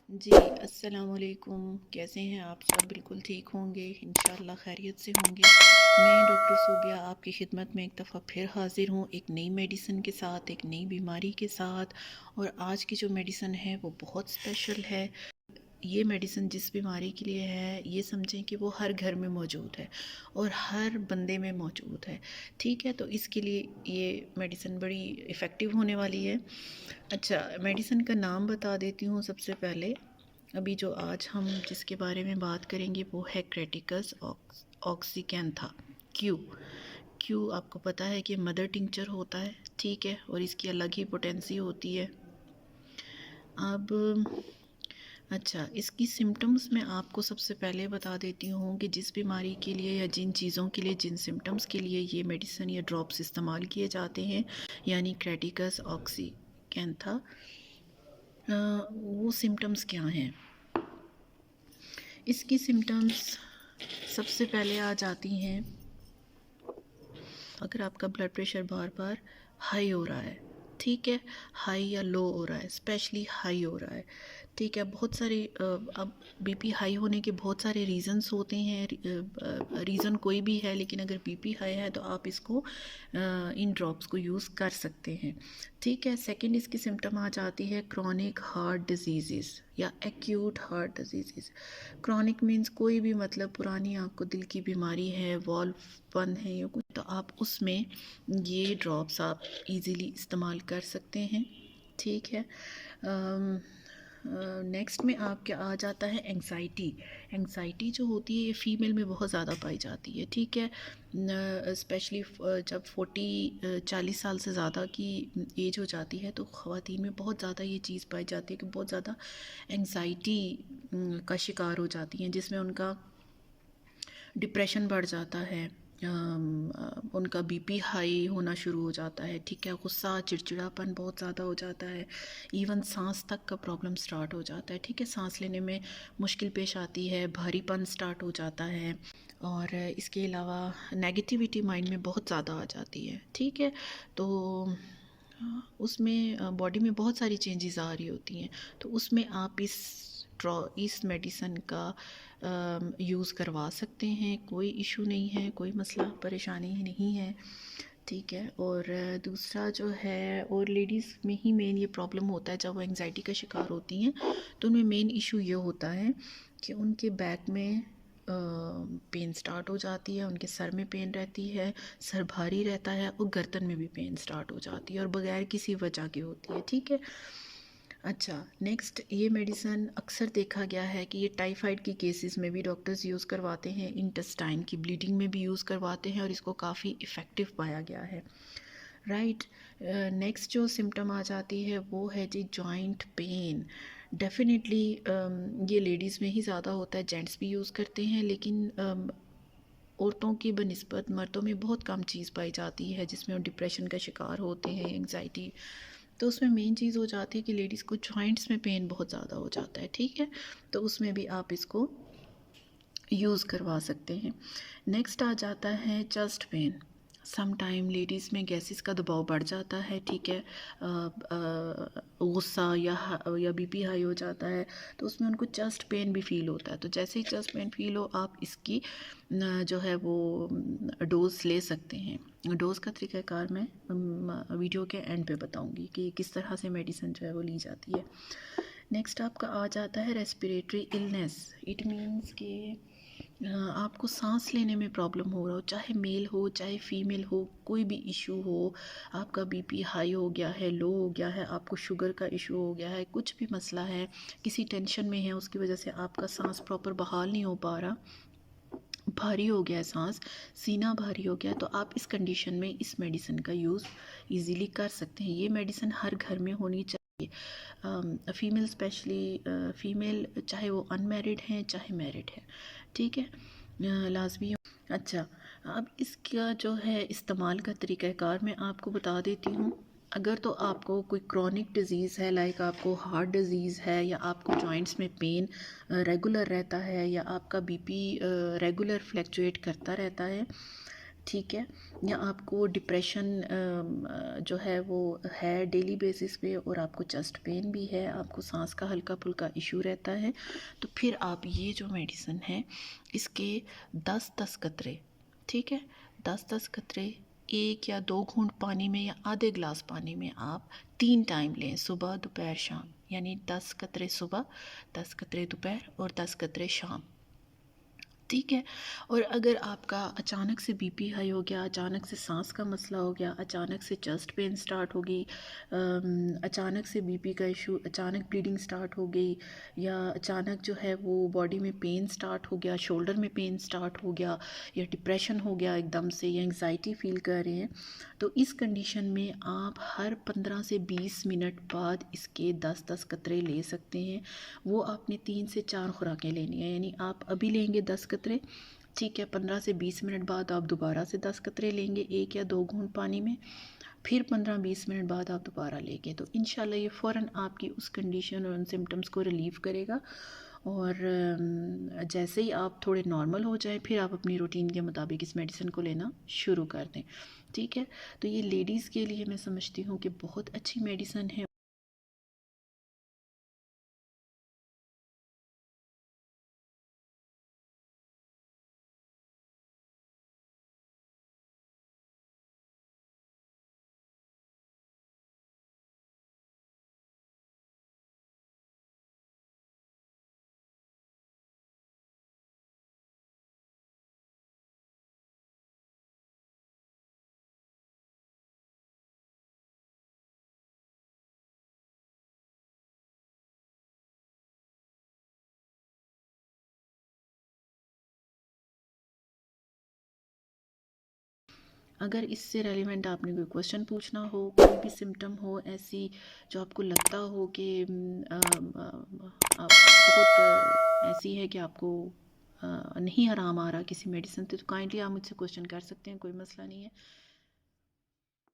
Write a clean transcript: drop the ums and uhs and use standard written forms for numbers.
जी, अस्सलाम वालेकुम। कैसे हैं आप सब? बिल्कुल ठीक होंगे, इंशाअल्लाह खैरियत से होंगे। मैं डॉक्टर सूबिया आपकी खिदमत में एक दफ़ा फिर हाज़िर हूँ, एक नई मेडिसिन के साथ, एक नई बीमारी के साथ। और आज की जो मेडिसिन है वो बहुत स्पेशल है। ये मेडिसिन जिस बीमारी के लिए है, ये समझें कि वो हर घर में मौजूद है और हर बंदे में मौजूद है। ठीक है, तो इसके लिए ये मेडिसिन बड़ी इफ़ेक्टिव होने वाली है। अच्छा, मेडिसिन का नाम बता देती हूँ सबसे पहले। अभी जो आज हम जिसके बारे में बात करेंगे वो है क्रेटिकस ऑक्सीकैंथा क्यू। क्यू आपको पता है कि मदर टिंचर होता है, ठीक है, और इसकी अलग ही पोटेंसी होती है। अब अच्छा, इसकी सिम्टम्स मैं आपको सबसे पहले बता देती हूँ कि जिस बीमारी के लिए या जिन चीज़ों के लिए, जिन सिम्टम्स के लिए ये मेडिसिन या ड्रॉप्स इस्तेमाल किए जाते हैं, यानी क्रेटिकस ऑक्सीकैंथा, वो सिम्टम्स क्या हैं। इसकी सिम्टम्स सबसे पहले आ जाती हैं अगर आपका ब्लड प्रेशर बार बार हाई हो रहा है, ठीक है, हाई या लो हो रहा है, स्पेशली हाई हो रहा है, ठीक है। बहुत सारे अब बीपी हाई होने के बहुत सारे रीज़न्स होते हैं। रीज़न कोई भी है, लेकिन अगर बीपी हाई है तो आप इसको इन ड्रॉप्स को यूज़ कर सकते हैं, ठीक है। सेकंड इसकी सिम्टम आ जाती है क्रॉनिक हार्ट डिजीज़ या acute heart disease. Chronic means कोई भी, मतलब पुरानी आपको दिल की बीमारी है, वॉल्व बंद है या कुछ, तो आप उसमें ये ड्रॉप्स आप इजीली इस्तेमाल कर सकते हैं, ठीक है। नेक्स्ट में आपके आ जाता है एंग्जाइटी। एंग्जाइटी जो होती है ये फ़ीमेल में बहुत ज़्यादा पाई जाती है, ठीक है। स्पेशली जब 40 साल से ज़्यादा की एज हो जाती है तो ख़वातीन में बहुत ज़्यादा ये चीज़ पाई जाती है कि बहुत ज़्यादा एंग्जाइटी का शिकार हो जाती हैं, जिसमें उनका डिप्रेशन बढ़ जाता है, उनका बीपी हाई होना शुरू हो जाता है, ठीक है, गुस्सा चिड़चिड़ापन बहुत ज़्यादा हो जाता है, इवन सांस तक का प्रॉब्लम स्टार्ट हो जाता है, ठीक है, सांस लेने में मुश्किल पेश आती है, भारीपन स्टार्ट हो जाता है, और इसके अलावा नेगेटिविटी माइंड में बहुत ज़्यादा आ जाती है, ठीक है। तो उसमें बॉडी में बहुत सारी चेंजेस आ रही होती हैं, तो उसमें आप इस मेडिसिन का यूज़ करवा सकते हैं, कोई इशू नहीं है, कोई मसला परेशानी नहीं है, ठीक है। और दूसरा जो है, और लेडीज़ में ही मेन ये प्रॉब्लम होता है जब वो एंग्जाइटी का शिकार होती हैं, तो उनमें मेन इशू ये होता है कि उनके बैक में पेन स्टार्ट हो जाती है, उनके सर में पेन रहती है, सर भारी रहता है, और गर्दन में भी पेन स्टार्ट हो जाती है, और बगैर किसी वजह के होती है, ठीक है। अच्छा, नेक्स्ट ये मेडिसन अक्सर देखा गया है कि ये टाइफाइड की केसेस में भी डॉक्टर्स यूज़ करवाते हैं, इंटेस्टाइन की ब्लीडिंग में भी यूज़ करवाते हैं, और इसको काफ़ी इफ़ेक्टिव पाया गया है, राइट। नेक्स्ट जो सिम्टम आ जाती है वो है जी जॉइंट पेन। डेफिनेटली ये लेडीज़ में ही ज़्यादा होता है, जेंट्स भी यूज़ करते हैं, लेकिन औरतों की बनिस्बत मर्दों में बहुत कम चीज़ पाई जाती है जिसमें वो डिप्रेशन का शिकार होते हैं, एंग्जाइटी। तो उसमें मेन चीज़ हो जाती है कि लेडीज़ को जॉइंट्स में पेन बहुत ज़्यादा हो जाता है, ठीक है, तो उसमें भी आप इसको यूज़ करवा सकते हैं। नेक्स्ट आ जाता है chest pain. Some time ladies में गैसेस का दबाव बढ़ जाता है, ठीक है, गुस्सा या बीपी हाई हो जाता है, तो उसमें उनको चेस्ट पेन भी फ़ील होता है। तो जैसे ही चेस्ट पेन फ़ील हो, आप इसकी जो है वो डोज़ ले सकते हैं। डोज़ का तरीक़ाकार मैं वीडियो के एंड पे बताऊंगी कि किस तरह से मेडिसिन जो है वो ली जाती है। नेक्स्ट आपका आ जाता है रेस्पिरेटरी इलनेस। इट मीन्स कि आपको सांस लेने में प्रॉब्लम हो रहा हो, चाहे मेल हो चाहे फीमेल हो, कोई भी इशू हो, आपका बीपी हाई हो गया है, लो हो गया है, आपको शुगर का इशू हो गया है, कुछ भी मसला है, किसी टेंशन में है, उसकी वजह से आपका सांस प्रॉपर बहाल नहीं हो पा रहा, भारी हो गया है सांस, सीना भारी हो गया, तो आप इस कंडीशन में इस मेडिसिन का यूज़ इजीली कर सकते हैं। ये मेडिसिन हर घर में होनी चाहिए, फ़ीमेल स्पेशली, फ़ीमेल चाहे वो अनमैरिड हैं चाहे मैरिड है, ठीक है, लाजमी। अच्छा, अब इसका जो है इस्तेमाल का तरीक़ाकार मैं आपको बता देती हूँ। अगर तो आपको कोई क्रॉनिक डिज़ीज़ है, लाइक आपको हार्ट डिज़ीज़ है, या आपको जॉइंट्स में पेन रेगुलर रहता है, या आपका बीपी रेगुलर फ्लैक्चुएट करता रहता है, ठीक है, या आपको डिप्रेशन जो है वो है डेली बेसिस पे, और आपको चेस्ट पेन भी है, आपको सांस का हल्का फुल्का इशू रहता है, तो फिर आप ये जो मेडिसिन है इसके 10-10 कतरे, ठीक है, 10-10 कतरे 1 या 2 घूंट पानी में या आधे गिलास पानी में आप 3 टाइम लें, सुबह दोपहर शाम, यानी 10 कतरे सुबह, 10 कतरे दोपहर और 10 कतरे शाम, ठीक है। और अगर आपका अचानक से बीपी हाई हो गया, अचानक से सांस का मसला हो गया, अचानक से चेस्ट पेन स्टार्ट हो गई, अचानक से बीपी का इशू, अचानक ब्लीडिंग स्टार्ट हो गई, या अचानक जो है वो बॉडी में पेन स्टार्ट हो गया, शोल्डर में पेन स्टार्ट हो गया, या डिप्रेशन हो गया एकदम से, या एंग्जाइटी फील कर रहे हैं, तो इस कंडीशन में आप हर 15 से 20 मिनट बाद इसके 10-10 कतरे ले सकते हैं। वो आपने 3 से 4 खुराकें लेनी है, यानी आप अभी लेंगे 10 कतरे, ठीक है, 15 से 20 मिनट बाद आप दोबारा से 10 कतरे लेंगे 1 या 2 घूंट पानी में, फिर 15-20 मिनट बाद आप दोबारा लेंगे, तो इंशाल्लाह ये फ़ौरन आपकी उस कंडीशन और उन सिम्टम्स को रिलीव करेगा। और जैसे ही आप थोड़े नॉर्मल हो जाए फिर आप अपनी रूटीन के मुताबिक इस मेडिसिन को लेना शुरू कर दें, ठीक है। तो ये लेडीज़ के लिए मैं समझती हूँ कि बहुत अच्छी मेडिसिन है। अगर इससे रेलिवेंट आपने कोई क्वेश्चन पूछना हो, कोई भी सिम्टम हो ऐसी जो आपको लगता हो कि आप बहुत ऐसी है कि आपको नहीं आराम आ रहा किसी मेडिसिन से, तो काइंडली आप मुझसे क्वेश्चन कर सकते हैं, कोई मसला नहीं है।